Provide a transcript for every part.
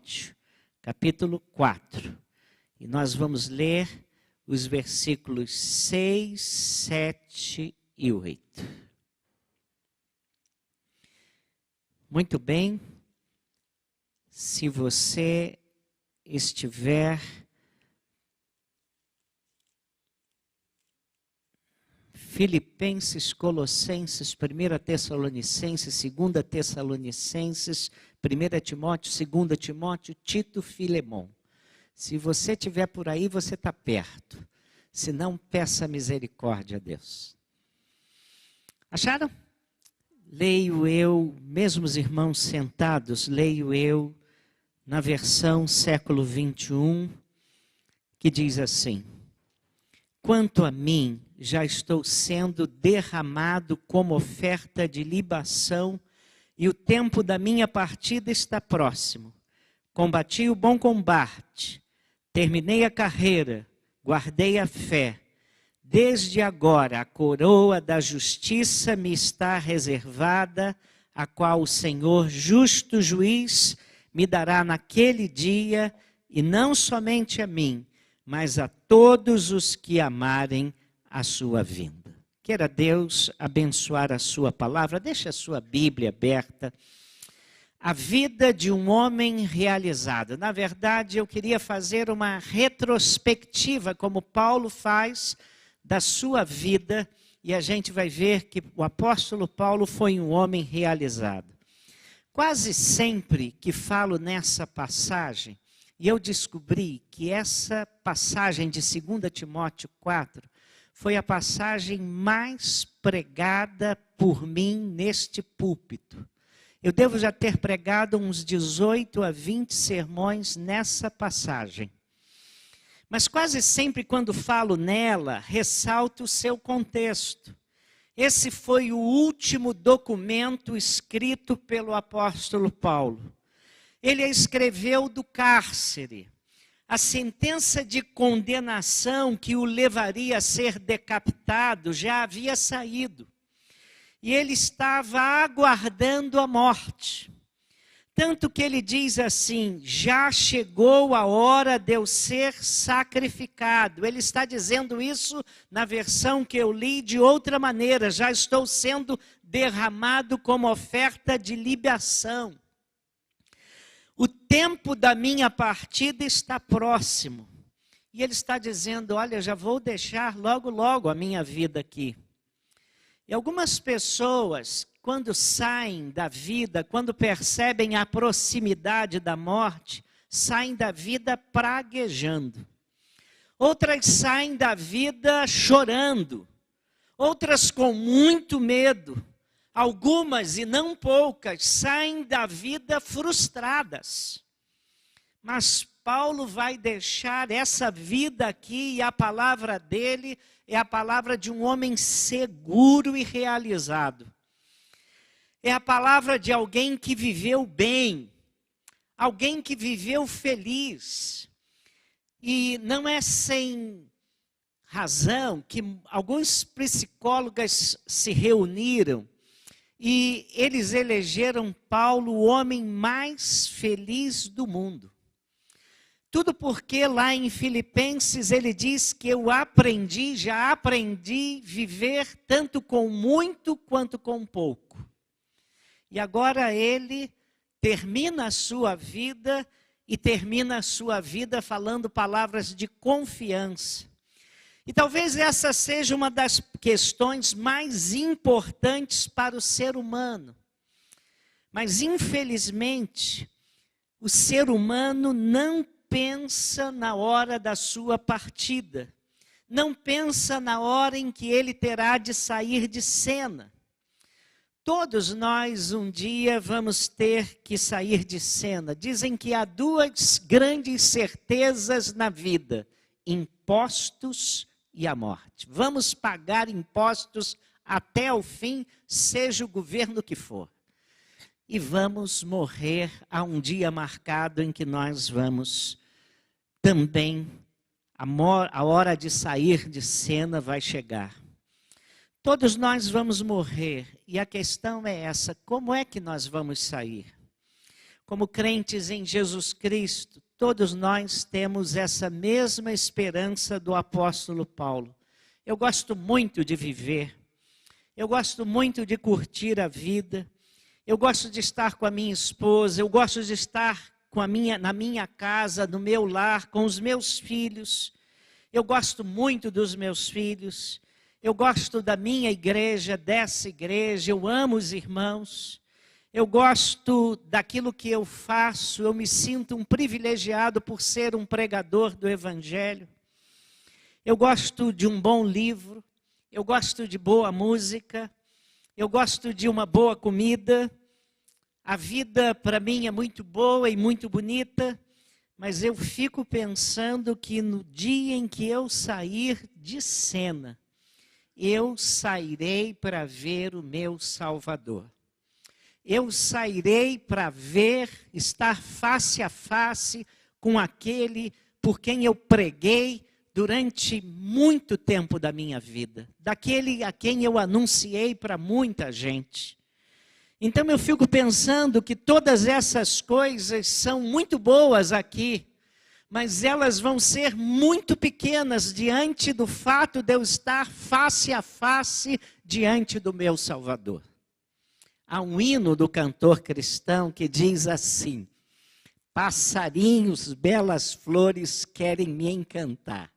Timóteo, capítulo 4. E nós vamos ler os versículos 6, 7 e 8. Muito bem. Se você estiver Filipenses, Colossenses, 1 Tessalonicenses, 2 Tessalonicenses, 1 Timóteo, 2 Timóteo, Tito, Filemon. Se você estiver por aí, você está perto. Se não, peça misericórdia a Deus. Acharam? Leio eu, mesmo os irmãos sentados, leio eu na versão século 21, que diz assim: quanto a mim, já estou sendo derramado como oferta de libação, e o tempo da minha partida está próximo. Combati o bom combate, terminei a carreira, guardei a fé. Desde agora a coroa da justiça me está reservada, a qual o Senhor, justo juiz, me dará naquele dia, e não somente a mim, mas a todos os que amarem a sua vinda. Queira Deus abençoar a sua palavra. Deixe a sua Bíblia aberta. A vida de um homem realizado. Na verdade, eu queria fazer uma retrospectiva, como Paulo faz, da sua vida, e a gente vai ver que o apóstolo Paulo foi um homem realizado. Quase sempre que falo nessa passagem, e eu descobri que essa passagem de 2 Timóteo 4 foi a passagem mais pregada por mim neste púlpito. Eu devo já ter pregado uns 18 a 20 sermões nessa passagem. Mas quase sempre quando falo nela, ressalto o seu contexto. Esse foi o último documento escrito pelo apóstolo Paulo. Ele a escreveu do cárcere. A sentença de condenação que o levaria a ser decapitado já havia saído. E ele estava aguardando a morte. Tanto que ele diz assim: já chegou a hora de eu ser sacrificado. Ele está dizendo isso na versão que eu li de outra maneira. Já estou sendo derramado como oferta de libação. O tempo da minha partida está próximo. E ele está dizendo: olha, já vou deixar logo, logo a minha vida aqui. E algumas pessoas, quando saem da vida, quando percebem a proximidade da morte, saem da vida praguejando. Outras saem da vida chorando. Outras com muito medo. Algumas, e não poucas, saem da vida frustradas. Mas Paulo vai deixar essa vida aqui, e a palavra dele é a palavra de um homem seguro e realizado. É a palavra de alguém que viveu bem, alguém que viveu feliz. E não é sem razão que alguns psicólogos se reuniram e eles elegeram Paulo o homem mais feliz do mundo. Tudo porque lá em Filipenses ele diz que já aprendi viver tanto com muito quanto com pouco. E agora ele termina a sua vida e termina a sua vida falando palavras de confiança. E talvez essa seja uma das questões mais importantes para o ser humano. Mas, infelizmente, o ser humano não pensa na hora da sua partida. Não pensa na hora em que ele terá de sair de cena. Todos nós um dia vamos ter que sair de cena. Dizem que há duas grandes certezas na vida: impostos e a morte. Vamos pagar impostos até o fim, seja o governo que for. E vamos morrer a um dia marcado em que nós vamos também, a hora de sair de cena vai chegar. Todos nós vamos morrer, e a questão é essa: como é que nós vamos sair? como crentes em Jesus Cristo, todos nós temos essa mesma esperança do apóstolo Paulo. Eu gosto muito de viver, eu gosto muito de curtir a vida, eu gosto de estar com a minha esposa, eu gosto de estar na minha casa, no meu lar, com os meus filhos. Eu gosto muito dos meus filhos, eu gosto da minha igreja, dessa igreja, eu amo os irmãos, eu gosto daquilo que eu faço, eu me sinto um privilegiado por ser um pregador do Evangelho. Eu gosto de um bom livro, eu gosto de boa música, eu gosto de uma boa comida. A vida para mim é muito boa e muito bonita, mas eu fico pensando que no dia em que eu sair de cena, eu sairei para ver o meu Salvador. Eu sairei para ver, estar face a face com aquele por quem eu preguei durante muito tempo da minha vida, daquele a quem eu anunciei para muita gente. Então eu fico pensando que todas essas coisas são muito boas aqui, mas elas vão ser muito pequenas diante do fato de eu estar face a face diante do meu Salvador. Há um hino do cantor cristão que diz assim: passarinhos, belas flores querem me encantar.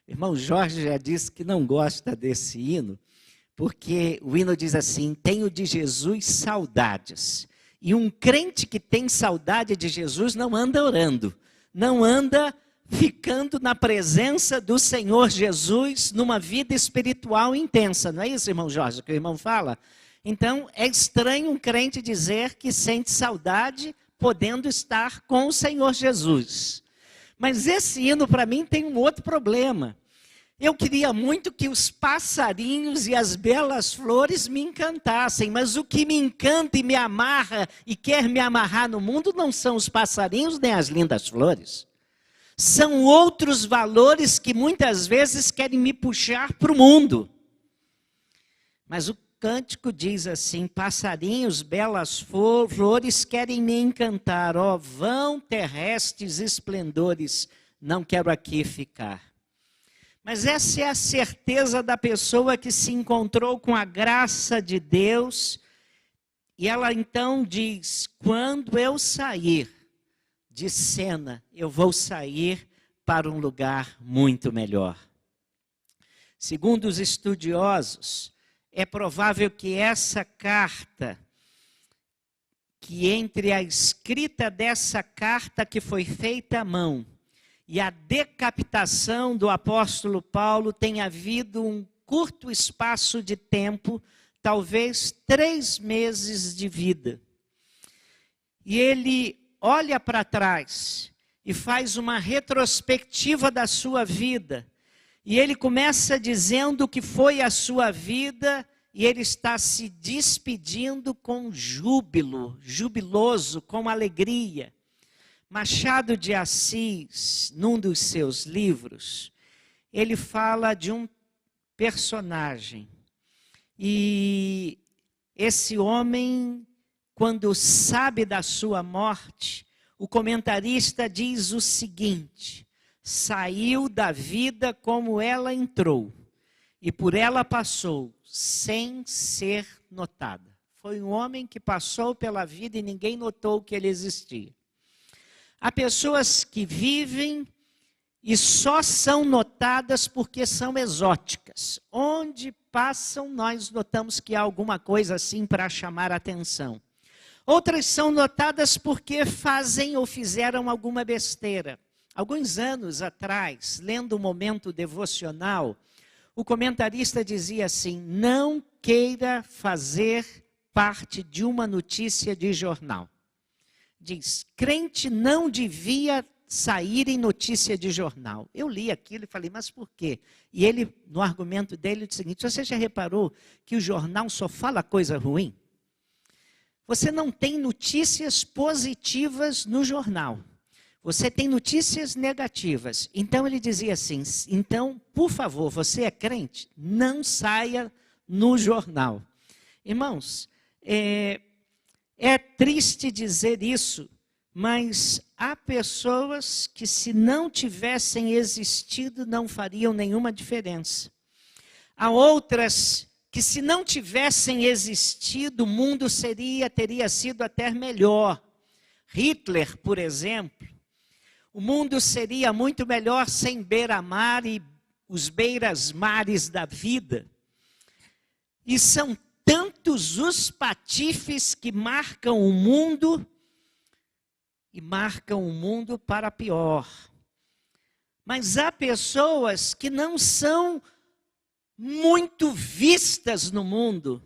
O irmão Jorge já disse que não gosta desse hino, porque o hino diz assim: tenho de Jesus saudades. E um crente que tem saudade de Jesus não anda orando, não anda ficando na presença do Senhor Jesus numa vida espiritual intensa. Não é isso, irmão Jorge, que o irmão fala? Então, é estranho um crente dizer que sente saudade podendo estar com o Senhor Jesus. Mas esse hino, para mim, tem um outro problema. Eu queria muito que os passarinhos e as belas flores me encantassem, mas o que me encanta e me amarra e quer me amarrar no mundo não são os passarinhos nem as lindas flores. São outros valores que muitas vezes querem me puxar para o mundo. Mas o cântico diz assim: passarinhos, belas flores querem me encantar, ó vão terrestres esplendores, não quero aqui ficar. Mas essa é a certeza da pessoa que se encontrou com a graça de Deus. E ela então diz: quando eu sair de cena, eu vou sair para um lugar muito melhor. Segundo os estudiosos, é provável que essa carta, que entre a escrita dessa carta que foi feita à mão e a decapitação do apóstolo Paulo, tenha havido um curto espaço de tempo, talvez 3 meses de vida. E ele olha para trás e faz uma retrospectiva da sua vida. E ele começa dizendo que foi a sua vida e ele está se despedindo com júbilo, jubiloso, com alegria. Machado de Assis, num dos seus livros, ele fala de um personagem. E esse homem, quando sabe da sua morte, o comentarista diz o seguinte: saiu da vida como ela entrou, e por ela passou, sem ser notada. Foi um homem que passou pela vida e ninguém notou que ele existia. Há pessoas que vivem e só são notadas porque são exóticas. Onde passam, nós notamos que há alguma coisa assim para chamar a atenção. Outras são notadas porque fazem ou fizeram alguma besteira. Alguns anos atrás, lendo um momento devocional, o comentarista dizia assim: não queira fazer parte de uma notícia de jornal. Diz: crente não devia sair em notícia de jornal. Eu li aquilo e falei: mas por quê? E ele, no argumento dele, disse o seguinte: você já reparou que o jornal só fala coisa ruim? Você não tem notícias positivas no jornal. Você tem notícias negativas. Então ele dizia assim: então, por favor, você é crente? Não saia no jornal. Irmãos, é triste dizer isso, Mas há pessoas que, se não tivessem existido, não fariam nenhuma diferença. Há outras que, se não tivessem existido, o mundo teria sido até melhor. Hitler, por exemplo, o mundo seria muito melhor sem beira-mar e os beiras-mares da vida. E são tantos os patifes que marcam o mundo, e marcam o mundo para pior. Mas há pessoas que não são muito vistas no mundo,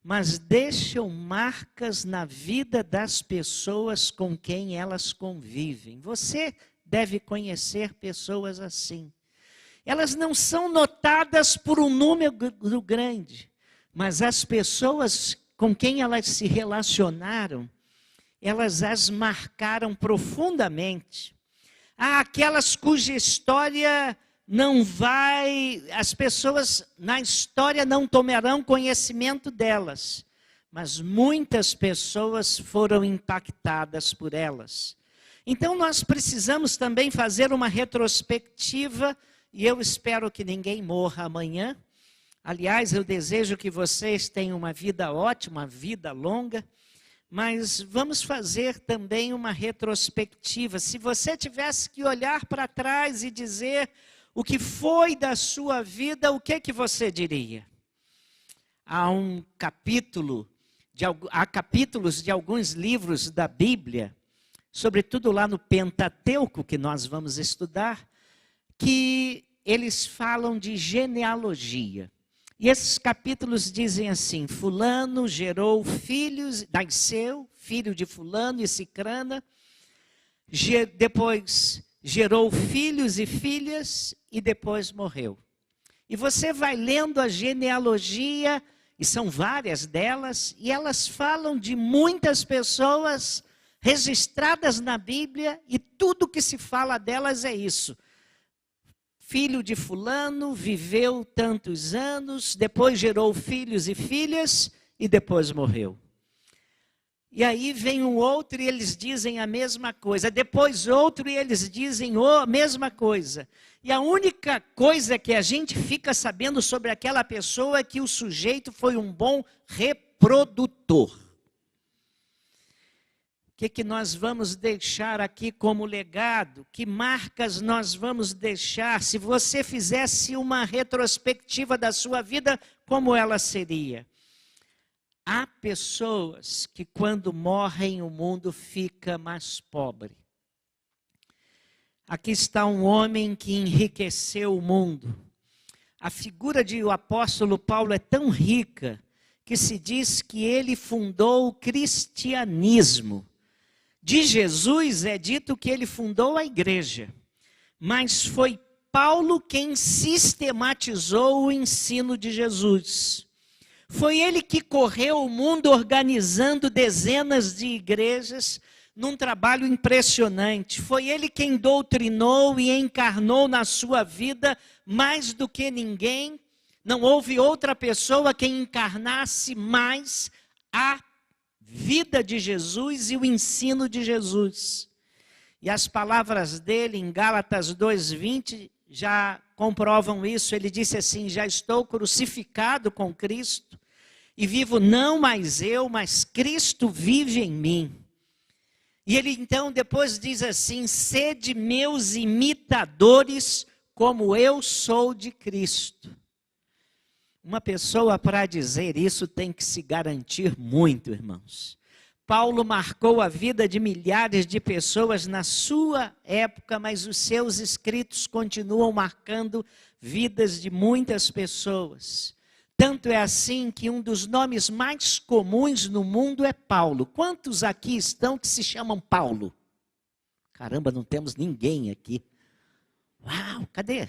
mas deixam marcas na vida das pessoas com quem elas convivem. Você deve conhecer pessoas assim. Elas não são notadas por um número grande, mas as pessoas com quem elas se relacionaram, elas as marcaram profundamente. Há aquelas cuja história não vai, as pessoas na história não tomarão conhecimento delas, mas muitas pessoas foram impactadas por elas. Então nós precisamos também fazer uma retrospectiva, e eu espero que ninguém morra amanhã. Aliás, eu desejo que vocês tenham uma vida ótima, uma vida longa. Mas vamos fazer também uma retrospectiva. Se você tivesse que olhar para trás e dizer o que foi da sua vida, o que você diria? Há capítulos de alguns livros da Bíblia, sobretudo lá no Pentateuco, que nós vamos estudar, que eles falam de genealogia. E esses capítulos dizem assim: fulano gerou filhos, nasceu, filho de fulano e cicrana, depois gerou filhos e filhas e depois morreu. E você vai lendo a genealogia, e são várias delas, e elas falam de muitas pessoas registradas na Bíblia, e tudo que se fala delas é isso. Filho de fulano, viveu tantos anos, depois gerou filhos e filhas e depois morreu. E aí vem um outro e eles dizem a mesma coisa. Depois outro e eles dizem a mesma coisa. E a única coisa que a gente fica sabendo sobre aquela pessoa é que o sujeito foi um bom reprodutor. O que nós vamos deixar aqui como legado? Que marcas nós vamos deixar? Se você fizesse uma retrospectiva da sua vida, como ela seria? Há pessoas que quando morrem o mundo fica mais pobre. Aqui está um homem que enriqueceu o mundo. A figura do apóstolo Paulo é tão rica que se diz que ele fundou o cristianismo. De Jesus é dito que ele fundou a igreja, mas foi Paulo quem sistematizou o ensino de Jesus. Foi ele que correu o mundo organizando dezenas de igrejas num trabalho impressionante. Foi ele quem doutrinou e encarnou na sua vida mais do que ninguém. Não houve outra pessoa que encarnasse mais a vida de Jesus e o ensino de Jesus. E as palavras dele em Gálatas 2:20 já comprovam isso. Ele disse assim: já estou crucificado com Cristo e vivo não mais eu, mas Cristo vive em mim. E ele então depois diz assim: sede meus imitadores como eu sou de Cristo. Uma pessoa, para dizer isso, tem que se garantir muito, irmãos. Paulo marcou a vida de milhares de pessoas na sua época, mas os seus escritos continuam marcando vidas de muitas pessoas. Tanto é assim que um dos nomes mais comuns no mundo é Paulo. Quantos aqui estão que se chamam Paulo? Caramba, não temos ninguém aqui. Uau, cadê?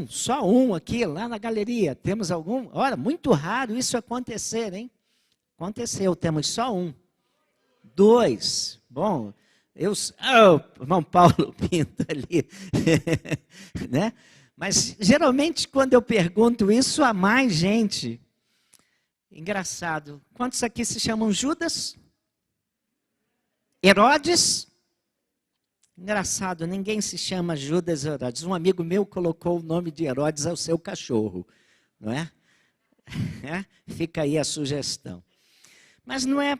Só um aqui, lá na galeria. Temos algum? Olha, muito raro isso acontecer, hein? Aconteceu, temos só um. 2. Bom, irmão Paulo Pinto ali. Né? Mas, geralmente, quando eu pergunto isso a mais gente, Engraçado. Quantos aqui se chamam Judas? Herodes? Engraçado, ninguém se chama Judas Herodes. Um amigo meu colocou o nome de Herodes ao seu cachorro, não é? Fica aí a sugestão. Mas não é,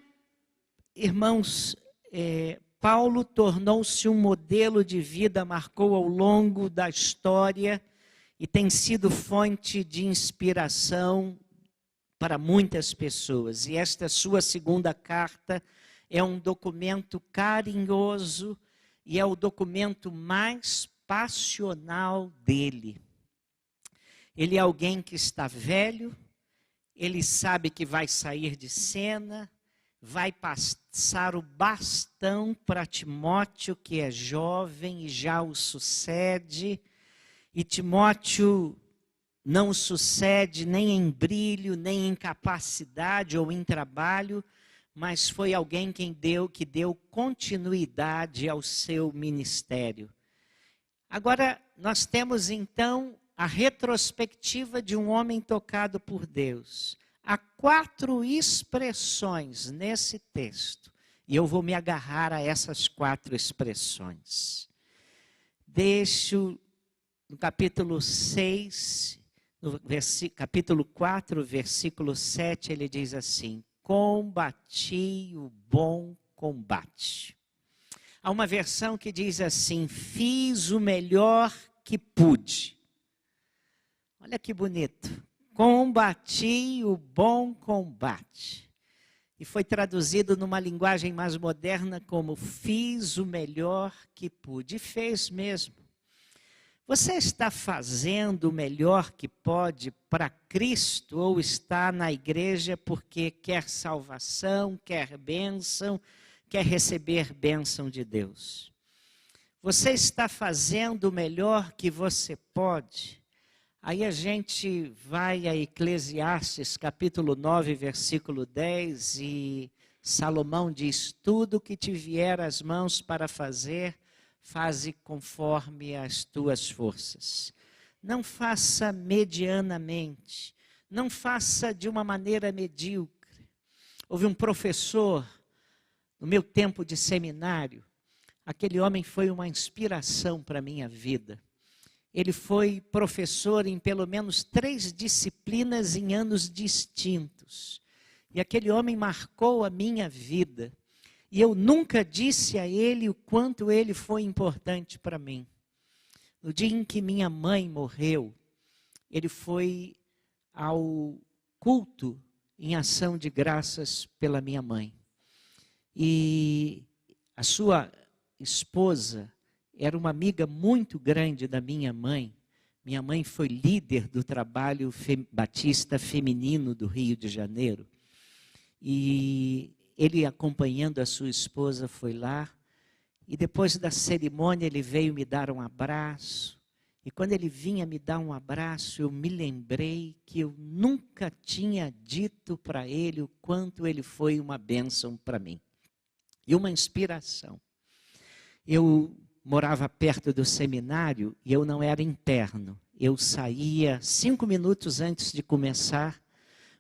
irmãos, Paulo tornou-se um modelo de vida, marcou ao longo da história e tem sido fonte de inspiração para muitas pessoas. E esta sua segunda carta é um documento carinhoso e é o documento mais passional dele. Ele é alguém que está velho, ele sabe que vai sair de cena, vai passar o bastão para Timóteo, que é jovem e já o sucede, e Timóteo não o sucede nem em brilho, nem em capacidade ou em trabalho, mas foi alguém que deu continuidade ao seu ministério. Agora, nós temos então a retrospectiva de um homem tocado por Deus. Há 4 expressões nesse texto, e eu vou me agarrar a essas 4 expressões. Deixo no capítulo 6, no capítulo 4, versículo 7, ele diz assim: combati o bom combate. Há uma versão que diz assim: fiz o melhor que pude. Olha que bonito. Combati o bom combate. E foi traduzido numa linguagem mais moderna como fiz o melhor que pude. E fez mesmo. Você está fazendo o melhor que pode para Cristo ou está na igreja porque quer salvação, quer bênção, quer receber bênção de Deus? Você está fazendo o melhor que você pode? Aí a gente vai a Eclesiastes, capítulo 9, versículo 10, e Salomão diz: tudo que te vier às mãos para fazer, faze conforme as tuas forças. Não faça medianamente, não faça de uma maneira medíocre. Houve um professor, no meu tempo de seminário, aquele homem foi uma inspiração para a minha vida. Ele foi professor em pelo menos 3 disciplinas em anos distintos. E aquele homem marcou a minha vida. E eu nunca disse a ele o quanto ele foi importante para mim. No dia em que minha mãe morreu, ele foi ao culto em ação de graças pela minha mãe. E a sua esposa era uma amiga muito grande da minha mãe. Minha mãe foi líder do trabalho batista feminino do Rio de Janeiro. E ele, acompanhando a sua esposa, foi lá. E depois da cerimônia, ele veio me dar um abraço. E quando ele vinha me dar um abraço, eu me lembrei que eu nunca tinha dito para ele o quanto ele foi uma bênção para mim. E uma inspiração. Eu morava perto do seminário e eu não era interno. Eu saía 5 minutos antes de começar,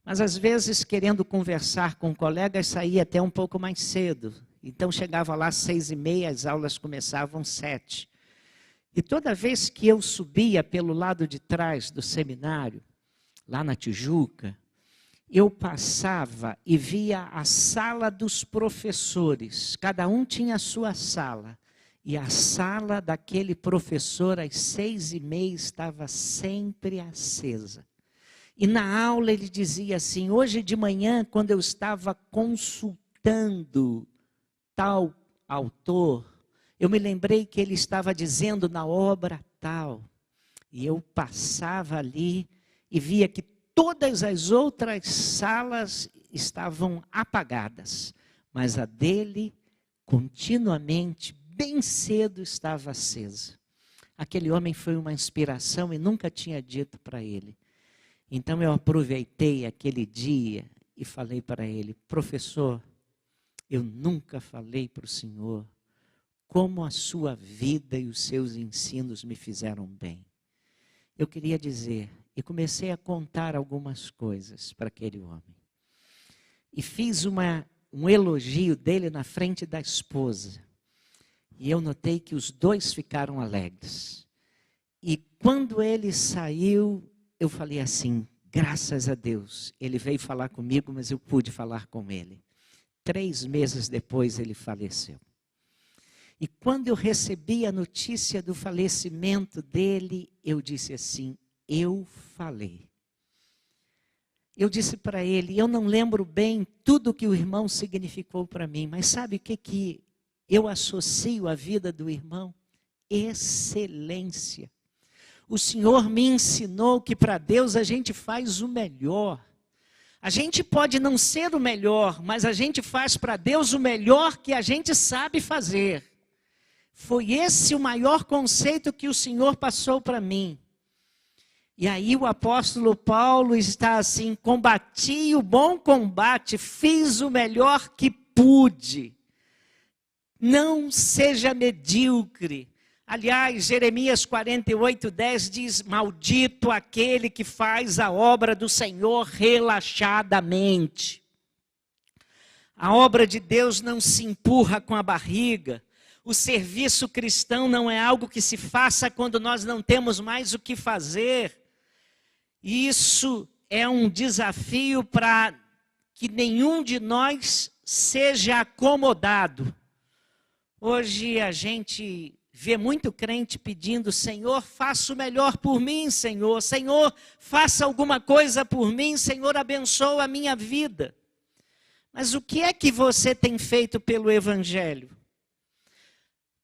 mas às vezes querendo conversar com colegas saía até um pouco mais cedo. Então chegava lá às 6h30, as aulas começavam às 7. E toda vez que eu subia pelo lado de trás do seminário, lá na Tijuca, eu passava e via a sala dos professores. Cada um tinha a sua sala. E a sala daquele professor, às 6h30, estava sempre acesa. E na aula ele dizia assim: hoje de manhã, quando eu estava consultando tal autor, eu me lembrei que ele estava dizendo na obra tal. E eu passava ali e via que todas as outras salas estavam apagadas, mas a dele continuamente, bem cedo, estava acesa. Aquele homem foi uma inspiração e nunca tinha dito para ele. Então eu aproveitei aquele dia e falei para ele: professor, eu nunca falei para o senhor como a sua vida e os seus ensinos me fizeram bem. Eu queria dizer, e comecei a contar algumas coisas para aquele homem. e fiz um elogio dele na frente da esposa. E eu notei que os dois ficaram alegres. E quando ele saiu, eu falei assim, graças a Deus, ele veio falar comigo, mas eu pude falar com ele. 3 meses depois ele faleceu. E quando eu recebi a notícia do falecimento dele, eu disse assim, eu falei. Eu disse para ele, eu não lembro bem tudo que o irmão significou para mim, mas sabe o que eu associo à vida do irmão? Excelência. O Senhor me ensinou que para Deus a gente faz o melhor. A gente pode não ser o melhor, mas a gente faz para Deus o melhor que a gente sabe fazer. Foi esse o maior conceito que o Senhor passou para mim. E aí o apóstolo Paulo está assim, combati o bom combate, fiz o melhor que pude. Não seja medíocre. Aliás, Jeremias 48:10 diz, maldito aquele que faz a obra do Senhor relaxadamente. A obra de Deus não se empurra com a barriga. O serviço cristão não é algo que se faça quando nós não temos mais o que fazer. Isso é um desafio para que nenhum de nós seja acomodado. Hoje a gente vê muito crente pedindo, Senhor, faça o melhor por mim, Senhor. Senhor, faça alguma coisa por mim, Senhor, abençoa a minha vida. Mas o que é que você tem feito pelo Evangelho?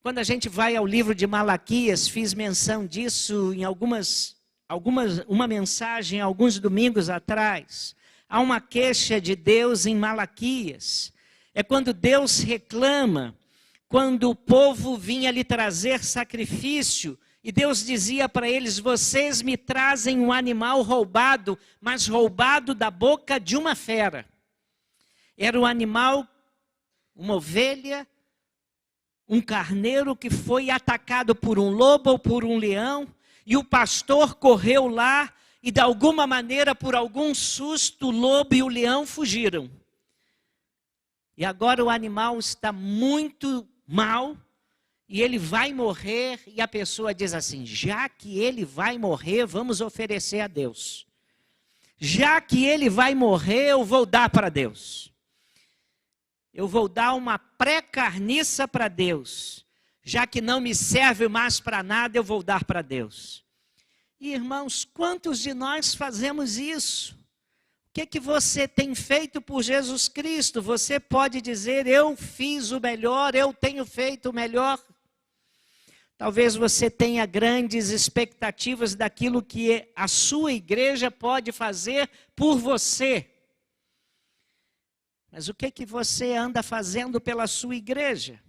Quando a gente vai ao livro de Malaquias, fiz menção disso em uma mensagem alguns domingos atrás. Há uma queixa de Deus em Malaquias. É quando Deus reclama, quando o povo vinha lhe trazer sacrifício, e Deus dizia para eles, vocês me trazem um animal roubado, mas roubado da boca de uma fera. Era um animal, uma ovelha, um carneiro que foi atacado por um lobo ou por um leão, e o pastor correu lá, e de alguma maneira, por algum susto, o lobo e o leão fugiram. E agora o animal está muito mal, e ele vai morrer, e a pessoa diz assim, já que ele vai morrer, vamos oferecer a Deus. Já que ele vai morrer, eu vou dar para Deus. Eu vou dar uma pré-carniça para Deus. Já que não me serve mais para nada, eu vou dar para Deus. E, irmãos, quantos de nós fazemos isso? O que você tem feito por Jesus Cristo? Você pode dizer, eu fiz o melhor, eu tenho feito o melhor. Talvez você tenha grandes expectativas daquilo que a sua igreja pode fazer por você. Mas o que você anda fazendo pela sua igreja?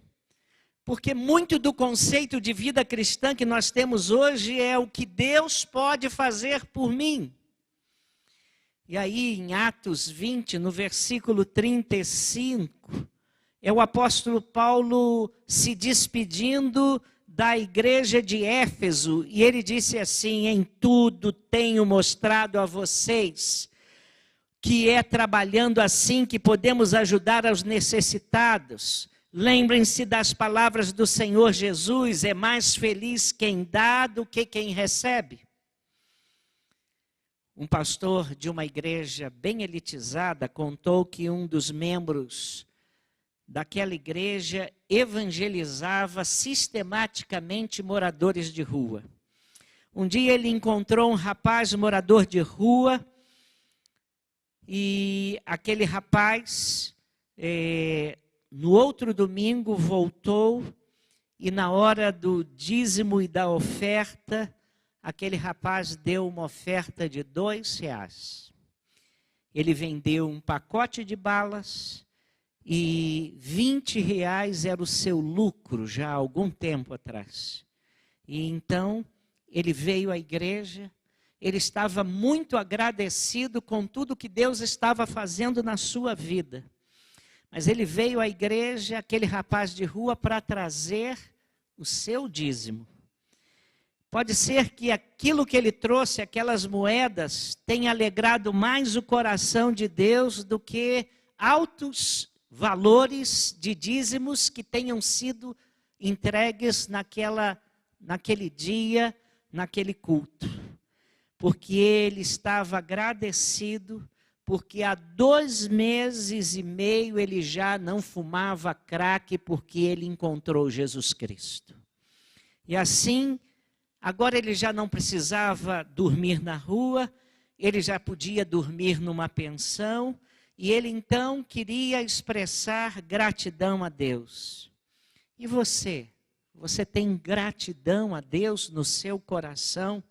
Porque muito do conceito de vida cristã que nós temos hoje é o que Deus pode fazer por mim. E aí em Atos 20, no versículo 35, é o apóstolo Paulo se despedindo da igreja de Éfeso. E ele disse assim, em tudo tenho mostrado a vocês que é trabalhando assim que podemos ajudar aos necessitados. Lembrem-se das palavras do Senhor Jesus, é mais feliz quem dá do que quem recebe. Um pastor de uma igreja bem elitizada contou que um dos membros daquela igreja evangelizava sistematicamente moradores de rua. Um dia ele encontrou um rapaz morador de rua, e aquele rapaz, no outro domingo, voltou, e na hora do dízimo e da oferta, aquele rapaz deu uma oferta de R$2. Ele vendeu um pacote de balas, e R$20 era o seu lucro, já há algum tempo atrás. E então, ele veio à igreja. Ele estava muito agradecido com tudo que Deus estava fazendo na sua vida. Mas ele veio à igreja, aquele rapaz de rua, para trazer o seu dízimo. Pode ser que aquilo que ele trouxe, aquelas moedas, tenha alegrado mais o coração de Deus do que altos valores de dízimos que tenham sido entregues naquele dia, naquele culto. Porque ele estava agradecido, porque há 2 meses e meio ele já não fumava crack, porque ele encontrou Jesus Cristo. E assim, agora ele já não precisava dormir na rua, ele já podia dormir numa pensão, e ele então queria expressar gratidão a Deus. E você? Você tem gratidão a Deus no seu coração?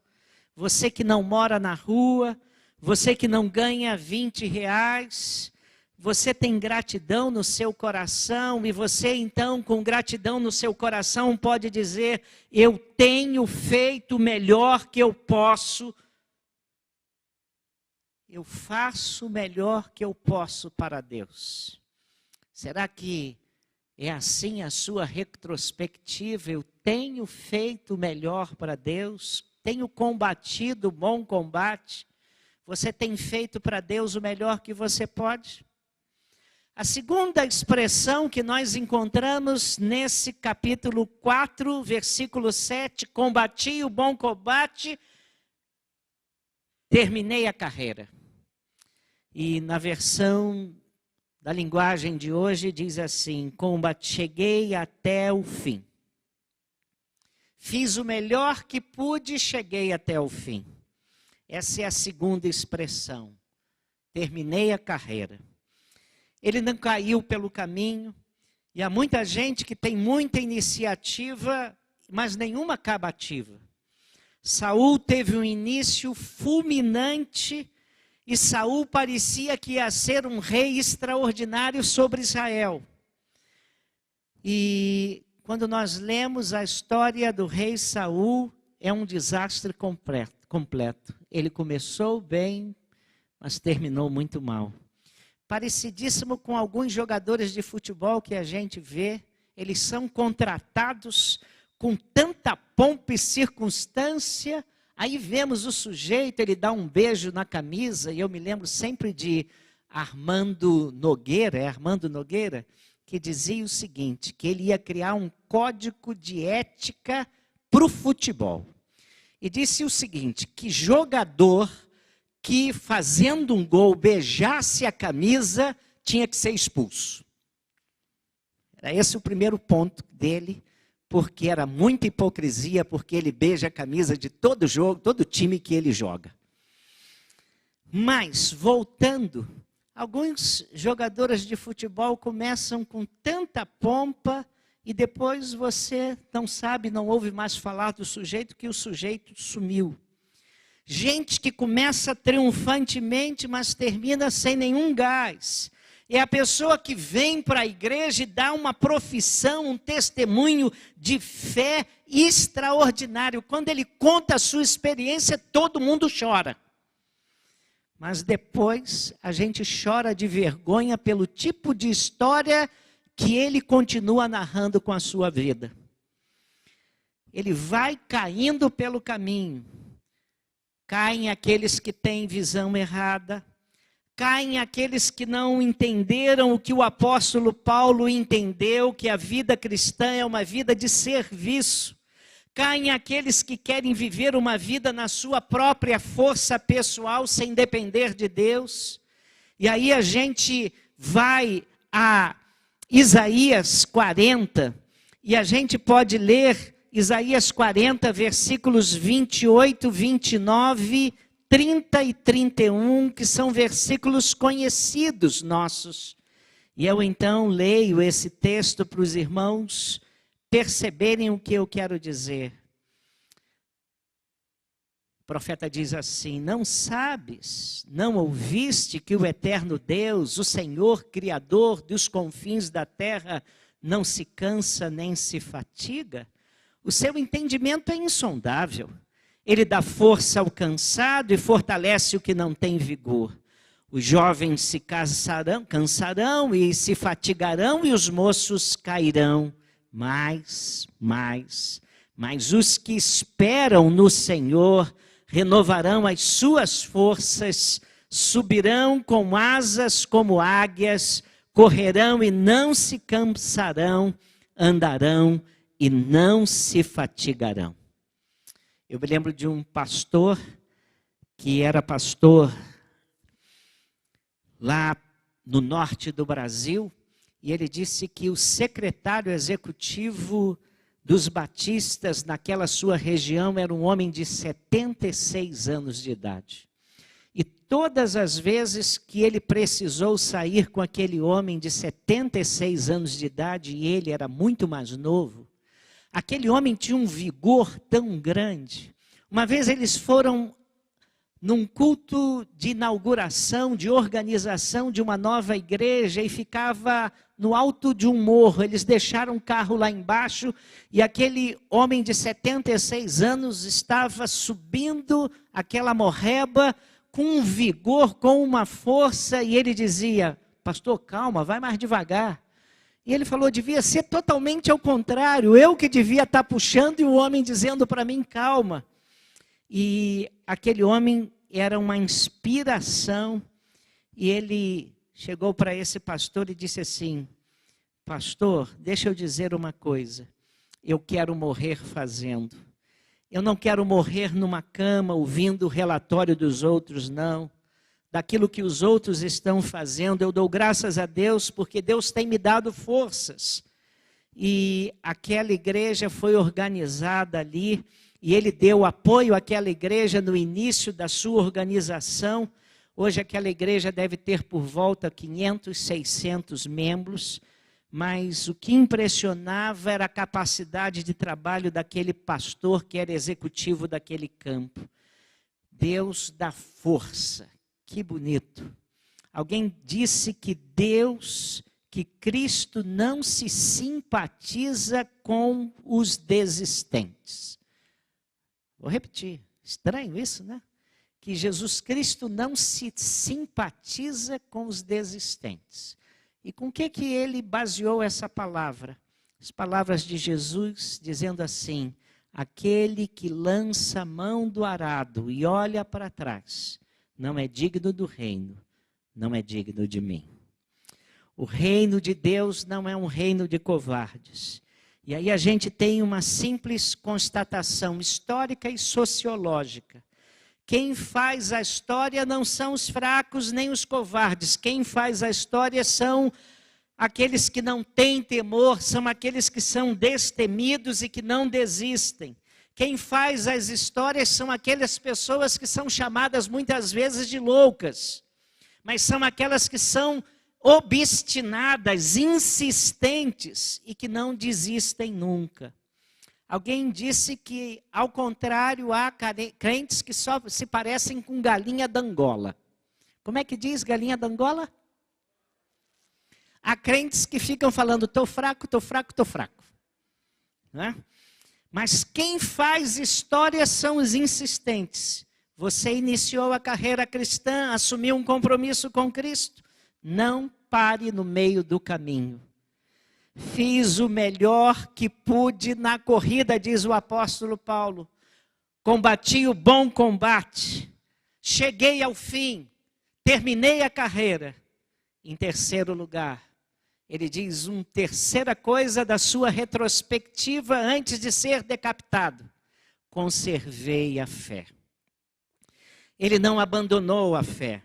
Você que não mora na rua, você que não ganha 20 reais, você tem gratidão no seu coração, e você então, com gratidão no seu coração, pode dizer: eu tenho feito o melhor que eu posso, eu faço o melhor que eu posso para Deus. Será que é assim a sua retrospectiva? Eu tenho feito o melhor para Deus? Tenho combatido o bom combate? Você tem feito para Deus o melhor que você pode? A segunda expressão que nós encontramos nesse capítulo 4, versículo 7, combati o bom combate, terminei a carreira. E na versão da linguagem de hoje diz assim: cheguei até o fim. Fiz o melhor que pude, cheguei até o fim. Essa é a segunda expressão. Terminei a carreira. Ele não caiu pelo caminho. E há muita gente que tem muita iniciativa, mas nenhuma acabativa. Saul teve um início fulminante, e Saul parecia que ia ser um rei extraordinário sobre Israel. E quando nós lemos a história do rei Saul, é um desastre completo. Ele começou bem, mas terminou muito mal. Parecidíssimo com alguns jogadores de futebol que a gente vê. Eles são contratados com tanta pompa e circunstância. Aí vemos o sujeito, ele dá um beijo na camisa, e eu me lembro sempre de Armando Nogueira, que dizia o seguinte, que ele ia criar um código de ética para o futebol. E disse o seguinte, que jogador que fazendo um gol beijasse a camisa tinha que ser expulso. Era esse o primeiro ponto dele, porque era muita hipocrisia, porque ele beija a camisa de todo jogo, todo time que ele joga. Mas, voltando, alguns jogadores de futebol começam com tanta pompa e depois você não sabe, não ouve mais falar do sujeito, que o sujeito sumiu. Gente que começa triunfantemente, mas termina sem nenhum gás. É a pessoa que vem para a igreja e dá uma profissão, um testemunho de fé extraordinário. Quando ele conta a sua experiência, todo mundo chora. Mas depois a gente chora de vergonha pelo tipo de história que ele continua narrando com a sua vida. Ele vai caindo pelo caminho. Caem aqueles que têm visão errada. Caem aqueles que não entenderam o que o apóstolo Paulo entendeu, que a vida cristã é uma vida de serviço. Caem aqueles que querem viver uma vida na sua própria força pessoal, sem depender de Deus. E aí a gente vai a Isaías 40, e a gente pode ler Isaías 40, versículos 28, 29, 30 e 31, que são versículos conhecidos nossos. E eu então leio esse texto para os irmãos perceberem o que eu quero dizer. O profeta diz assim: não sabes, não ouviste que o eterno Deus, o Senhor Criador dos confins da terra, não se cansa nem se fatiga? O seu entendimento é insondável. Ele dá força ao cansado e fortalece o que não tem vigor. Os jovens se cansarão e se fatigarão, e os moços cairão. Mas os que esperam no Senhor renovarão as suas forças, subirão com asas como águias, correrão e não se cansarão, andarão e não se fatigarão. Eu me lembro de um pastor, que era pastor lá no norte do Brasil, e ele disse que o secretário executivo dos batistas naquela sua região era um homem de 76 anos de idade. E todas as vezes que ele precisou sair com aquele homem de 76 anos de idade, e ele era muito mais novo, aquele homem tinha um vigor tão grande. Uma vez eles foram num culto de inauguração, de organização de uma nova igreja, e ficava no alto de um morro. Eles deixaram o carro lá embaixo, e aquele homem de 76 anos estava subindo aquela morreba com um vigor, com uma força, e ele dizia: pastor, calma, vai mais devagar. E ele falou: devia ser totalmente ao contrário, eu que devia estar puxando e o homem dizendo para mim: calma. E aquele homem era uma inspiração, e ele chegou para esse pastor e disse assim: pastor, deixa eu dizer uma coisa, eu quero morrer fazendo. Eu não quero morrer numa cama ouvindo o relatório dos outros, não. Daquilo que os outros estão fazendo, eu dou graças a Deus, porque Deus tem me dado forças. E aquela igreja foi organizada ali, e ele deu apoio àquela igreja no início da sua organização. Hoje aquela igreja deve ter por volta 500, 600 membros, mas o que impressionava era a capacidade de trabalho daquele pastor que era executivo daquele campo. Deus dá força, que bonito. Alguém disse que Deus, que Cristo não se simpatiza com os desistentes. Vou repetir, estranho isso, né? Que Jesus Cristo não se simpatiza com os desistentes. E com que ele baseou essa palavra? As palavras de Jesus dizendo assim: aquele que lança a mão do arado e olha para trás, não é digno do reino, não é digno de mim. O reino de Deus não é um reino de covardes. E aí a gente tem uma simples constatação histórica e sociológica. Quem faz a história não são os fracos nem os covardes. Quem faz a história são aqueles que não têm temor, são aqueles que são destemidos e que não desistem. Quem faz as histórias são aquelas pessoas que são chamadas muitas vezes de loucas, mas são aquelas que são obstinadas, insistentes e que não desistem nunca. Alguém disse que, ao contrário, há crentes que só se parecem com galinha d'Angola. Como é que diz galinha d'Angola? Há crentes que ficam falando: estou fraco, estou fraco, estou fraco. Não é? Mas quem faz história são os insistentes. Você iniciou a carreira cristã, assumiu um compromisso com Cristo. Não pare no meio do caminho. Fiz o melhor que pude na corrida, diz o apóstolo Paulo. Combati o bom combate. Cheguei ao fim. Terminei a carreira. Em terceiro lugar, ele diz uma terceira coisa da sua retrospectiva antes de ser decapitado: conservei a fé. Ele não abandonou a fé.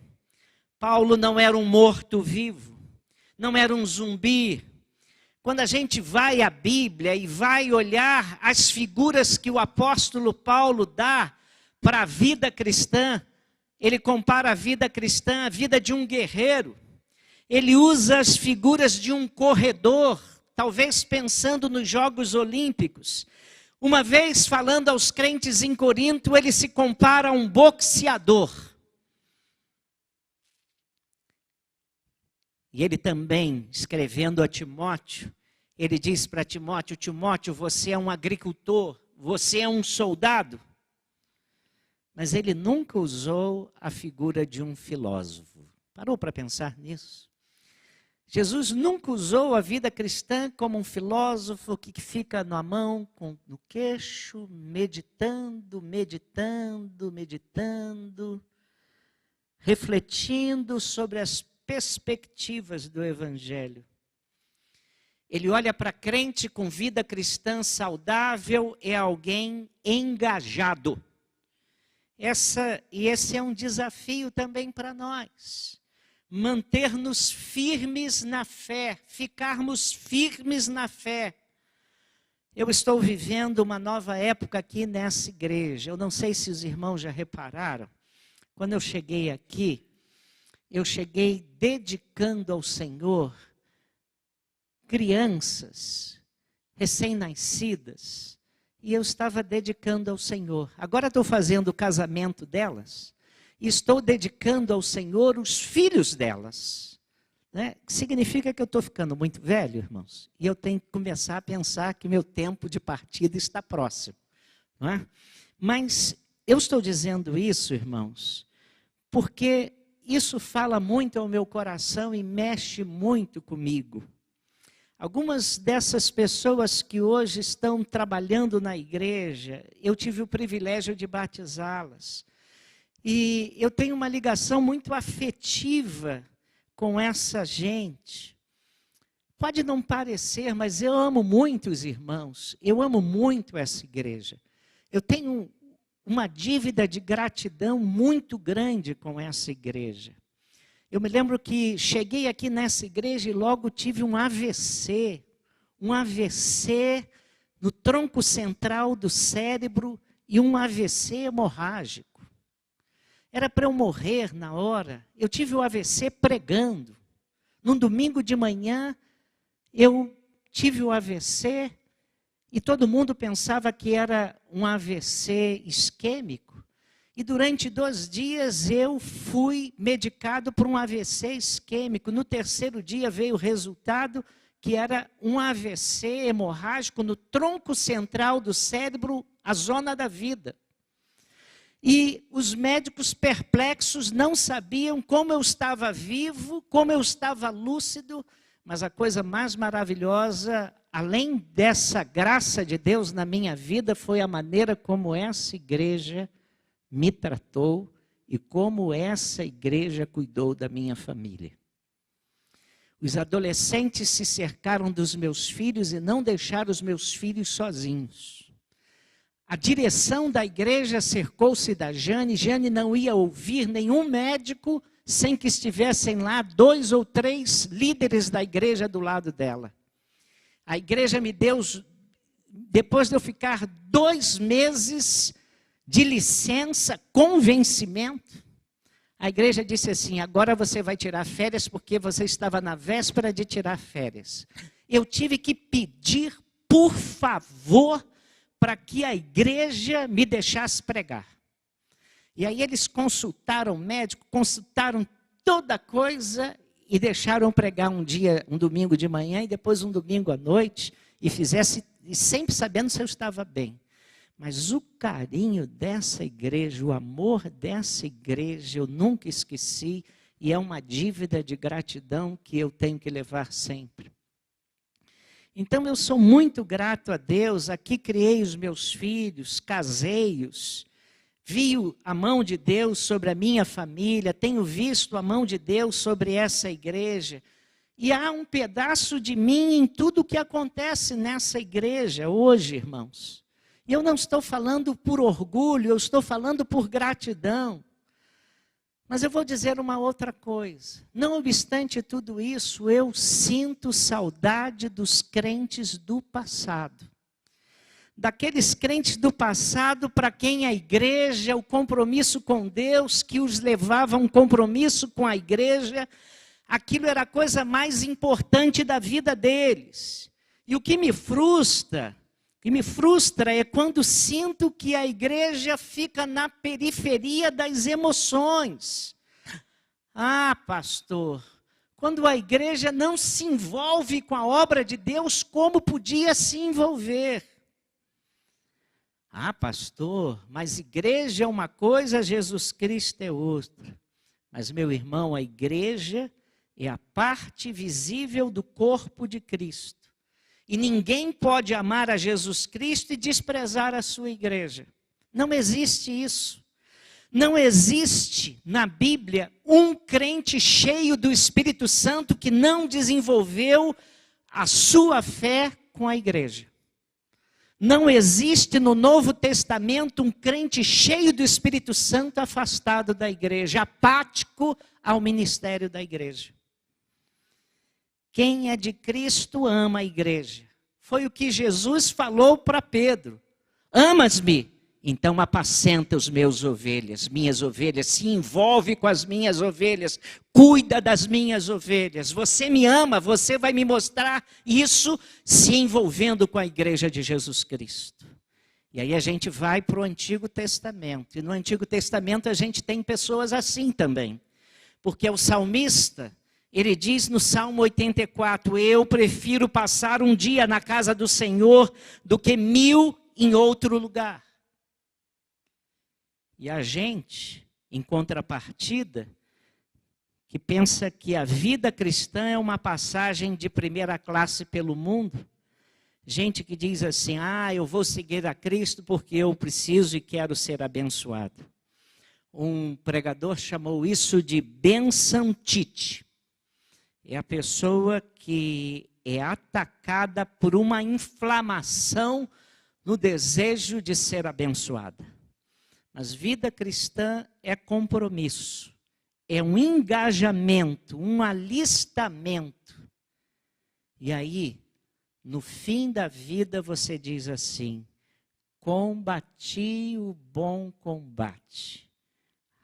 Paulo não era um morto-vivo, não era um zumbi. Quando a gente vai à Bíblia e vai olhar as figuras que o apóstolo Paulo dá para a vida cristã, ele compara a vida cristã à vida de um guerreiro. Ele usa as figuras de um corredor, talvez pensando nos Jogos Olímpicos. Uma vez, falando aos crentes em Corinto, ele se compara a um boxeador. E ele também, escrevendo a Timóteo, ele diz para Timóteo: Timóteo, você é um agricultor, você é um soldado. Mas ele nunca usou a figura de um filósofo. Parou para pensar nisso? Jesus nunca usou a vida cristã como um filósofo que fica na mão, no queixo, meditando, refletindo sobre as perspectivas do Evangelho. Ele olha para crente com vida cristã saudável, é alguém engajado. Esse é um desafio também para nós. Manter-nos firmes na fé, ficarmos firmes na fé. Eu estou vivendo uma nova época aqui nessa igreja. Eu não sei se os irmãos já repararam. Quando eu cheguei aqui, eu cheguei dedicando ao Senhor crianças recém-nascidas. E eu estava dedicando ao Senhor. Agora estou fazendo o casamento delas. E estou dedicando ao Senhor os filhos delas. Né? Significa que eu estou ficando muito velho, irmãos. E eu tenho que começar a pensar que meu tempo de partida está próximo. Não é? Mas eu estou dizendo isso, irmãos, porque isso fala muito ao meu coração e mexe muito comigo. Algumas dessas pessoas que hoje estão trabalhando na igreja, eu tive o privilégio de batizá-las. E eu tenho uma ligação muito afetiva com essa gente. Pode não parecer, mas eu amo muito os irmãos. Eu amo muito essa igreja. Eu tenho uma dívida de gratidão muito grande com essa igreja. Eu me lembro que cheguei aqui nessa igreja e logo tive um AVC no tronco central do cérebro e um AVC hemorrágico. Era para eu morrer na hora. Eu tive o AVC pregando. Num domingo de manhã, eu tive o AVC e todo mundo pensava que era um AVC isquêmico. E durante 2 dias eu fui medicado por um AVC isquêmico. No 3º dia veio o resultado que era um AVC hemorrágico no tronco central do cérebro, a zona da vida. E os médicos perplexos não sabiam como eu estava vivo, como eu estava lúcido, mas a coisa mais maravilhosa, além dessa graça de Deus na minha vida, foi a maneira como essa igreja me tratou e como essa igreja cuidou da minha família. Os adolescentes se cercaram dos meus filhos e não deixaram os meus filhos sozinhos. A direção da igreja cercou-se da Jane. Jane não ia ouvir nenhum médico sem que estivessem lá 2 ou 3 líderes da igreja do lado dela. A igreja me deu, depois de eu ficar 2 meses de licença, com vencimento, a igreja disse assim: agora você vai tirar férias porque você estava na véspera de tirar férias. Eu tive que pedir, por favor, para que a igreja me deixasse pregar. E aí eles consultaram o médico, consultaram toda coisa e deixaram pregar um domingo de manhã e depois um domingo à noite e sempre sabendo se eu estava bem. Mas o carinho dessa igreja, o amor dessa igreja, eu nunca esqueci e é uma dívida de gratidão que eu tenho que levar sempre. Então eu sou muito grato a Deus, aqui criei os meus filhos, casei-os, vi a mão de Deus sobre a minha família, tenho visto a mão de Deus sobre essa igreja. E há um pedaço de mim em tudo o que acontece nessa igreja hoje, irmãos. E eu não estou falando por orgulho, eu estou falando por gratidão. Mas eu vou dizer uma outra coisa. Não obstante tudo isso, eu sinto saudade dos crentes do passado. Daqueles crentes do passado para quem a igreja, o compromisso com Deus, que os levava a um compromisso com a igreja, aquilo era a coisa mais importante da vida deles. E o que me frustra é quando sinto que a igreja fica na periferia das emoções. Ah, pastor, quando a igreja não se envolve com a obra de Deus, como podia se envolver? Ah, pastor, mas igreja é uma coisa, Jesus Cristo é outra. Mas, meu irmão, a igreja é a parte visível do corpo de Cristo. E ninguém pode amar a Jesus Cristo e desprezar a sua igreja. Não existe isso. Não existe na Bíblia um crente cheio do Espírito Santo que não desenvolveu a sua fé com a igreja. Não existe no Novo Testamento um crente cheio do Espírito Santo afastado da igreja, apático ao ministério da igreja. Quem é de Cristo ama a igreja. Foi o que Jesus falou para Pedro. Amas-me? Então apacenta os meus ovelhas, minhas ovelhas, se envolve com as minhas ovelhas, cuida das minhas ovelhas. Você me ama, você vai me mostrar isso se envolvendo com a igreja de Jesus Cristo. E aí a gente vai para o Antigo Testamento. E no Antigo Testamento a gente tem pessoas assim também. Porque o salmista, ele diz no Salmo 84, eu prefiro passar um dia na casa do Senhor do que 1000 em outro lugar. E a gente, em contrapartida, que pensa que a vida cristã é uma passagem de primeira classe pelo mundo, gente que diz assim, eu vou seguir a Cristo porque eu preciso e quero ser abençoado. Um pregador chamou isso de bênção tite. É a pessoa que é atacada por uma inflamação no desejo de ser abençoada. Mas vida cristã é compromisso, é um engajamento, um alistamento. E aí, no fim da vida, você diz assim, combati o bom combate,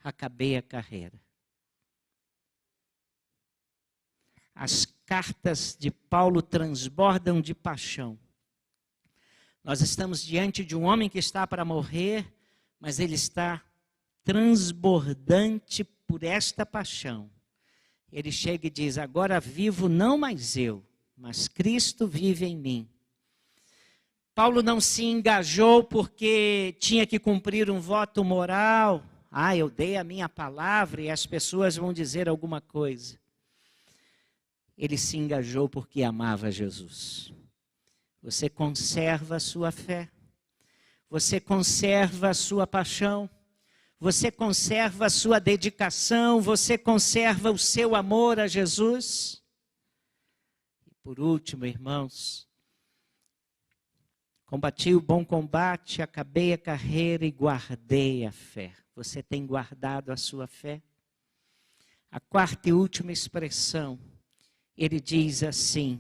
acabei a carreira. As cartas de Paulo transbordam de paixão. Nós estamos diante de um homem que está para morrer, mas ele está transbordante por esta paixão. Ele chega e diz, agora vivo não mais eu, mas Cristo vive em mim. Paulo não se engajou porque tinha que cumprir um voto moral. Eu dei a minha palavra e as pessoas vão dizer alguma coisa. Ele se engajou porque amava Jesus. Você conserva a sua fé. Você conserva a sua paixão, você conserva a sua dedicação, você conserva o seu amor a Jesus. E por último, irmãos, combati o bom combate, acabei a carreira e guardei a fé. Você tem guardado a sua fé? A quarta e última expressão, ele diz assim,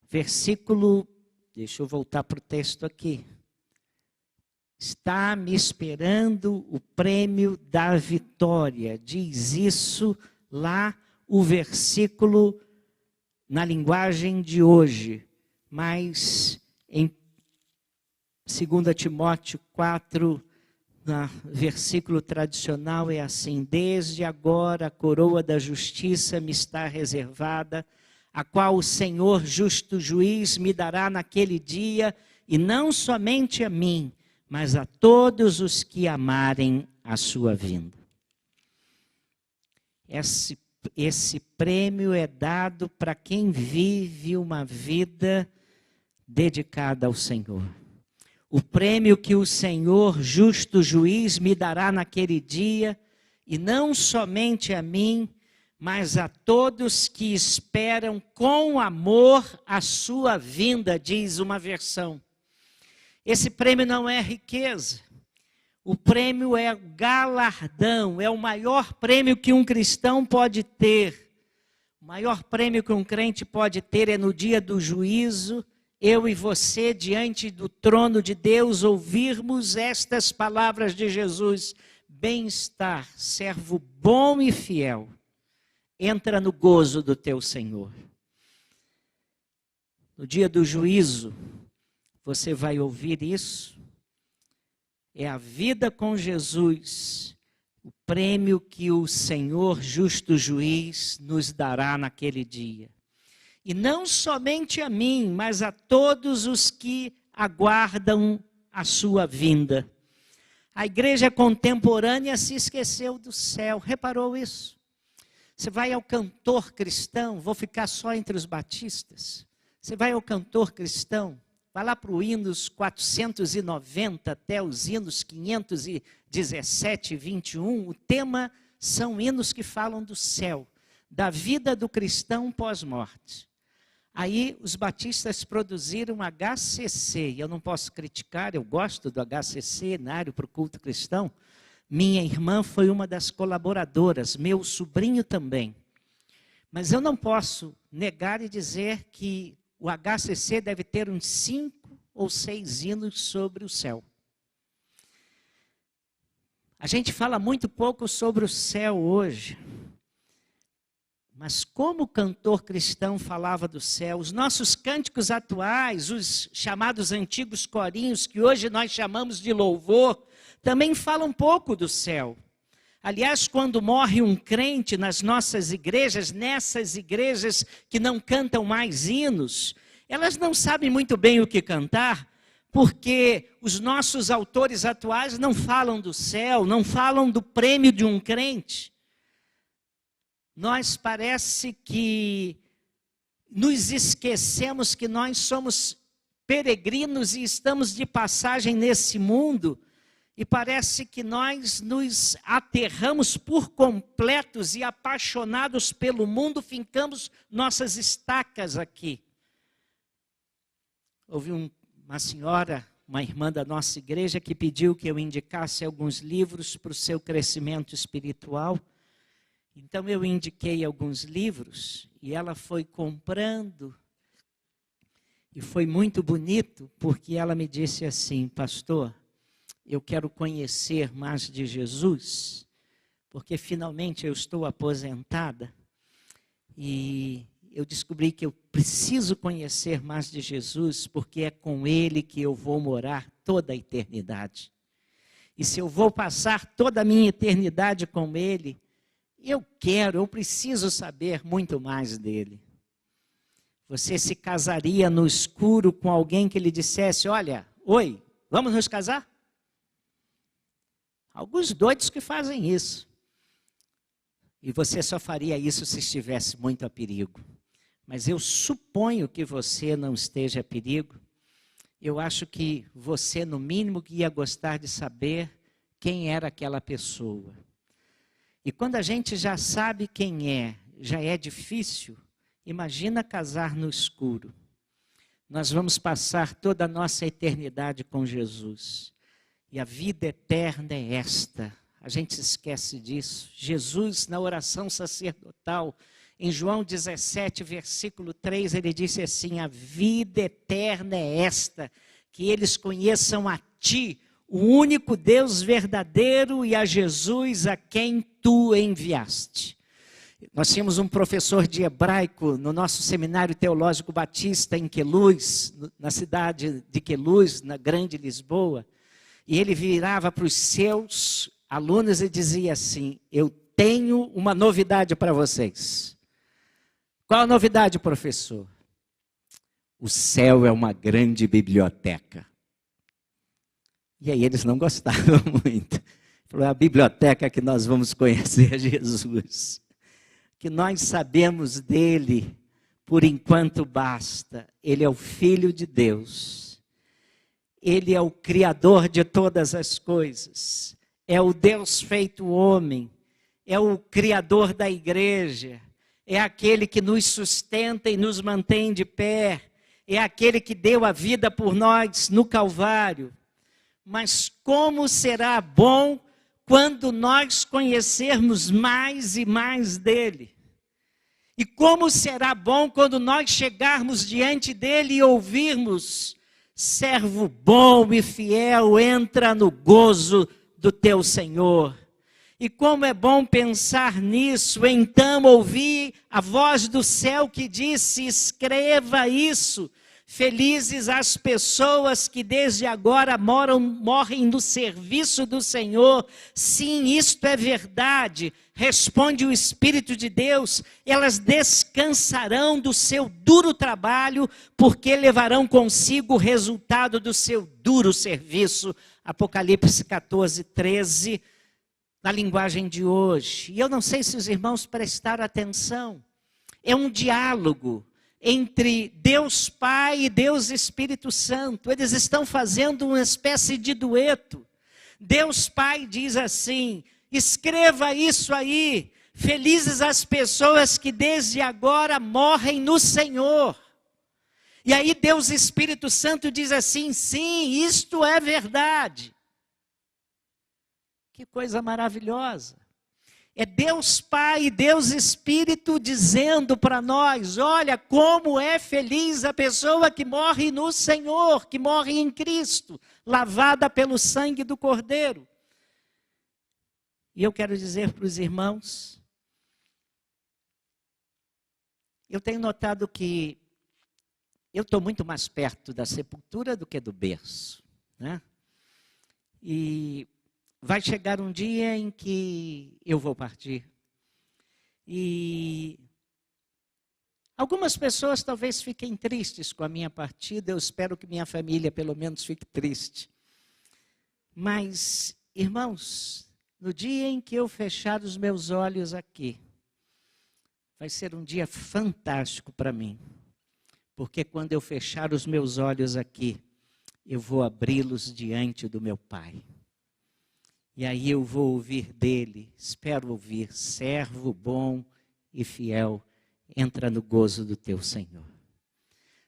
deixa eu voltar para o texto aqui. Está me esperando o prêmio da vitória. Diz isso lá o versículo na linguagem de hoje. Mas em 2 Timóteo 4, no versículo tradicional é assim. Desde agora a coroa da justiça me está reservada, a qual o Senhor justo juiz me dará naquele dia, e não somente a mim, mas a todos os que amarem a sua vinda. Esse prêmio é dado para quem vive uma vida dedicada ao Senhor. O prêmio que o Senhor, justo juiz, me dará naquele dia, e não somente a mim, mas a todos que esperam com amor a sua vinda, diz uma versão. Esse prêmio não é riqueza, o prêmio é galardão, é o maior prêmio que um cristão pode ter. O maior prêmio que um crente pode ter é no dia do juízo, eu e você diante do trono de Deus ouvirmos estas palavras de Jesus. Bem-estar, servo bom e fiel, entra no gozo do teu Senhor. No dia do juízo, você vai ouvir isso. É a vida com Jesus, o prêmio que o Senhor, justo juiz, nos dará naquele dia. E não somente a mim, mas a todos os que aguardam a sua vinda. A igreja contemporânea se esqueceu do céu, reparou isso? Você vai ao cantor cristão, vou ficar só entre os batistas. Você vai ao cantor cristão, vai lá para o hinos 490 até os hinos 517 e 21, o tema são hinos que falam do céu, da vida do cristão pós-morte. Aí os batistas produziram HCC, e eu não posso criticar, eu gosto do HCC, Cenário para o Culto Cristão. Minha irmã foi uma das colaboradoras, meu sobrinho também. Mas eu não posso negar e dizer que o HCC deve ter uns 5 ou 6 hinos sobre o céu. A gente fala muito pouco sobre o céu hoje. Mas como o cantor cristão falava do céu, os nossos cânticos atuais, os chamados antigos corinhos, que hoje nós chamamos de louvor, também falam um pouco do céu. Aliás, quando morre um crente nas nossas igrejas, nessas igrejas que não cantam mais hinos, elas não sabem muito bem o que cantar, porque os nossos autores atuais não falam do céu, não falam do prêmio de um crente. Nós parece que nos esquecemos que nós somos peregrinos e estamos de passagem nesse mundo, e parece que nós nos aterramos por completos e apaixonados pelo mundo, fincamos nossas estacas aqui. Houve uma senhora, uma irmã da nossa igreja, que pediu que eu indicasse alguns livros para o seu crescimento espiritual. Então eu indiquei alguns livros e ela foi comprando. E foi muito bonito, porque ela me disse assim: pastor, eu quero conhecer mais de Jesus, porque finalmente eu estou aposentada e eu descobri que eu preciso conhecer mais de Jesus, porque é com Ele que eu vou morar toda a eternidade. E se eu vou passar toda a minha eternidade com Ele, eu preciso saber muito mais dele. Você se casaria no escuro com alguém que lhe dissesse: olha, oi, vamos nos casar? Alguns doidos que fazem isso. E você só faria isso se estivesse muito a perigo. Mas eu suponho que você não esteja a perigo. Eu acho que você, no mínimo, ia gostar de saber quem era aquela pessoa. E quando a gente já sabe quem já é difícil, imagina casar no escuro. Nós vamos passar toda a nossa eternidade com Jesus. E a vida eterna é esta. A gente se esquece disso. Jesus, na oração sacerdotal, em João 17, versículo 3, ele disse assim: a vida eterna é esta, que eles conheçam a Ti, o único Deus verdadeiro, e a Jesus a quem Tu enviaste. Nós tínhamos um professor de hebraico no nosso seminário teológico batista em Queluz, na cidade de Queluz, na grande Lisboa, e ele virava para os seus alunos e dizia assim: eu tenho uma novidade para vocês. Qual a novidade, professor? O céu é uma grande biblioteca. E aí eles não gostaram muito. Falou: é a biblioteca que nós vamos conhecer Jesus. Que nós sabemos dele, por enquanto basta. Ele é o Filho de Deus. Ele é o Criador de todas as coisas. É o Deus feito homem. É o Criador da igreja. É aquele que nos sustenta e nos mantém de pé. É aquele que deu a vida por nós no Calvário. Mas como será bom quando nós conhecermos mais e mais dele? E como será bom quando nós chegarmos diante dele e ouvirmos: servo bom e fiel, entra no gozo do teu Senhor. E como é bom pensar nisso, então ouvir a voz do céu que disse: escreva isso. Felizes as pessoas que desde agora morrem no serviço do Senhor. Sim, isto é verdade, responde o Espírito de Deus. Elas descansarão do seu duro trabalho, porque levarão consigo o resultado do seu duro serviço. Apocalipse 14, 13, na linguagem de hoje. E eu não sei se os irmãos prestaram atenção. É um diálogo entre Deus Pai e Deus Espírito Santo. Eles estão fazendo uma espécie de dueto. Deus Pai diz assim: escreva isso aí, felizes as pessoas que desde agora morrem no Senhor. E aí Deus Espírito Santo diz assim: sim, isto é verdade. Que coisa maravilhosa. É Deus Pai e Deus Espírito dizendo para nós: olha como é feliz a pessoa que morre no Senhor, que morre em Cristo, lavada pelo sangue do Cordeiro. E eu quero dizer para os irmãos, eu tenho notado que eu estou muito mais perto da sepultura do que do berço, né? E vai chegar um dia em que eu vou partir. E algumas pessoas talvez fiquem tristes com a minha partida. Eu espero que minha família pelo menos fique triste. Mas, irmãos, no dia em que eu fechar os meus olhos aqui, vai ser um dia fantástico para mim. Porque quando eu fechar os meus olhos aqui, eu vou abri-los diante do meu Pai. E aí eu vou ouvir dele, espero ouvir: servo bom e fiel, entra no gozo do teu Senhor.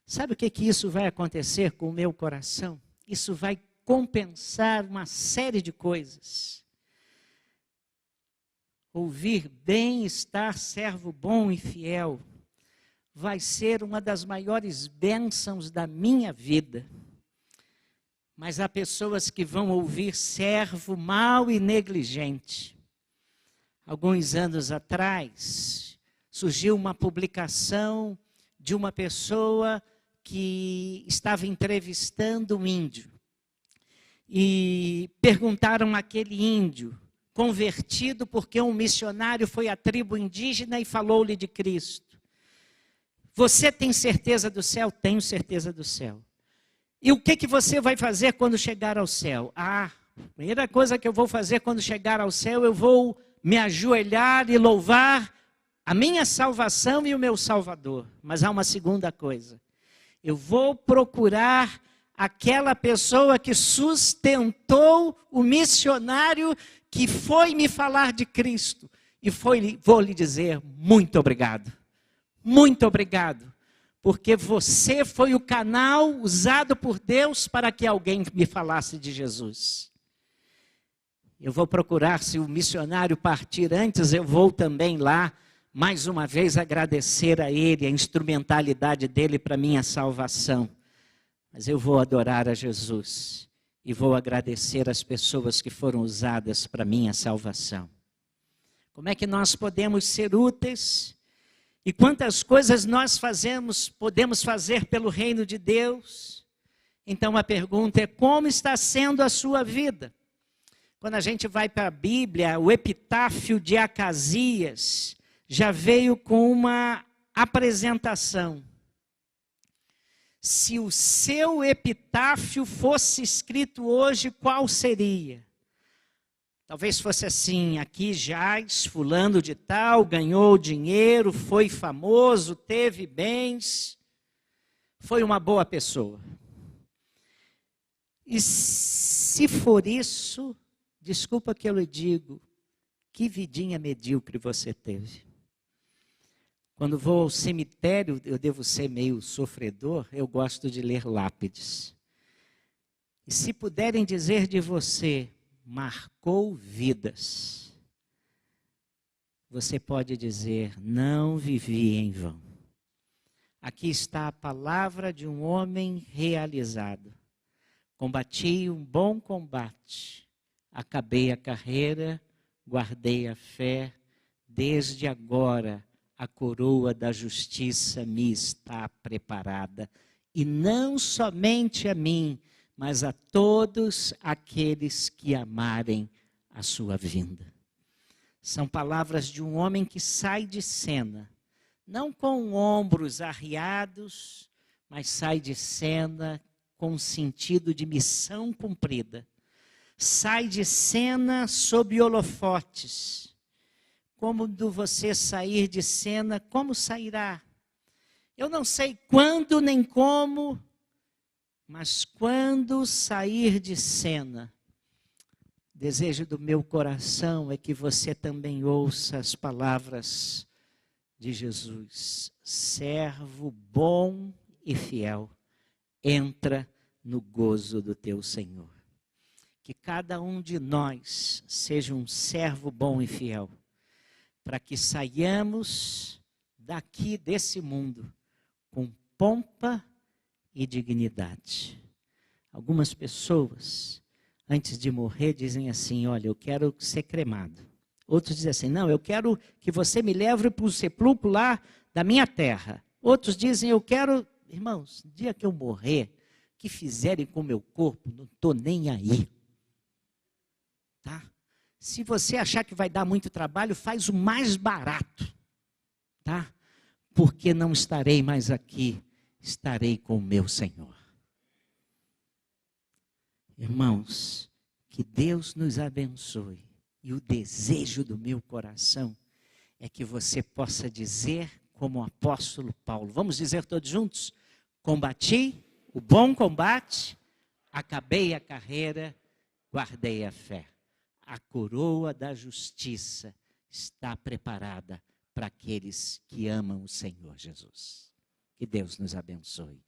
Sabe o que isso vai acontecer com o meu coração? Isso vai compensar uma série de coisas. Ouvir bem, estar servo bom e fiel, vai ser uma das maiores bênçãos da minha vida. Mas há pessoas que vão ouvir servo mau e negligente. Alguns anos atrás, surgiu uma publicação de uma pessoa que estava entrevistando um índio. E perguntaram àquele índio, convertido porque um missionário foi à tribo indígena e falou-lhe de Cristo: você tem certeza do céu? Tenho certeza do céu. E o que você vai fazer quando chegar ao céu? A primeira coisa que eu vou fazer quando chegar ao céu, eu vou me ajoelhar e louvar a minha salvação e o meu Salvador. Mas há uma segunda coisa. Eu vou procurar aquela pessoa que sustentou o missionário que foi me falar de Cristo. E vou lhe dizer: muito obrigado. Muito obrigado. Porque você foi o canal usado por Deus para que alguém me falasse de Jesus. Eu vou procurar, se o missionário partir antes, eu vou também lá, mais uma vez, agradecer a ele, a instrumentalidade dele para a minha salvação. Mas eu vou adorar a Jesus e vou agradecer as pessoas que foram usadas para a minha salvação. Como é que nós podemos ser úteis? E quantas coisas nós podemos fazer pelo reino de Deus? Então a pergunta é: como está sendo a sua vida? Quando a gente vai para a Bíblia, o epitáfio de Acasias já veio com uma apresentação. Se o seu epitáfio fosse escrito hoje, qual seria? Talvez fosse assim: aqui jaz fulano de tal, ganhou dinheiro, foi famoso, teve bens, foi uma boa pessoa. E se for isso, desculpa que eu lhe digo, que vidinha medíocre você teve. Quando vou ao cemitério, eu devo ser meio sofredor, eu gosto de ler lápides. E se puderem dizer de você: marcou vidas, você pode dizer: não vivi em vão. Aqui está a palavra de um homem realizado. Combati um bom combate, acabei a carreira, guardei a fé, desde agora a coroa da justiça me está preparada, e não somente a mim, mas a todos aqueles que amarem a sua vinda. São palavras de um homem que sai de cena, não com ombros arriados, mas sai de cena com sentido de missão cumprida. Sai de cena sob holofotes. Como do você sair de cena, como sairá? Eu não sei quando nem como, mas quando sair de cena, desejo do meu coração é que você também ouça as palavras de Jesus. Servo bom e fiel, entra no gozo do teu Senhor. Que cada um de nós seja um servo bom e fiel, para que saiamos daqui desse mundo com pompa e dignidade. Algumas pessoas, antes de morrer, dizem assim: olha, eu quero ser cremado. Outros dizem assim: não, eu quero que você me leve para o sepulcro lá da minha terra. Outros dizem: eu quero, irmãos, no dia que eu morrer, o que fizerem com o meu corpo, não estou nem aí. Tá? Se você achar que vai dar muito trabalho, faz o mais barato. Tá? Porque não estarei mais aqui, estarei com o meu Senhor. Irmãos, que Deus nos abençoe. E o desejo do meu coração é que você possa dizer como o apóstolo Paulo. Vamos dizer todos juntos? Combati o bom combate, acabei a carreira, guardei a fé. A coroa da justiça está preparada para aqueles que amam o Senhor Jesus. Que Deus nos abençoe.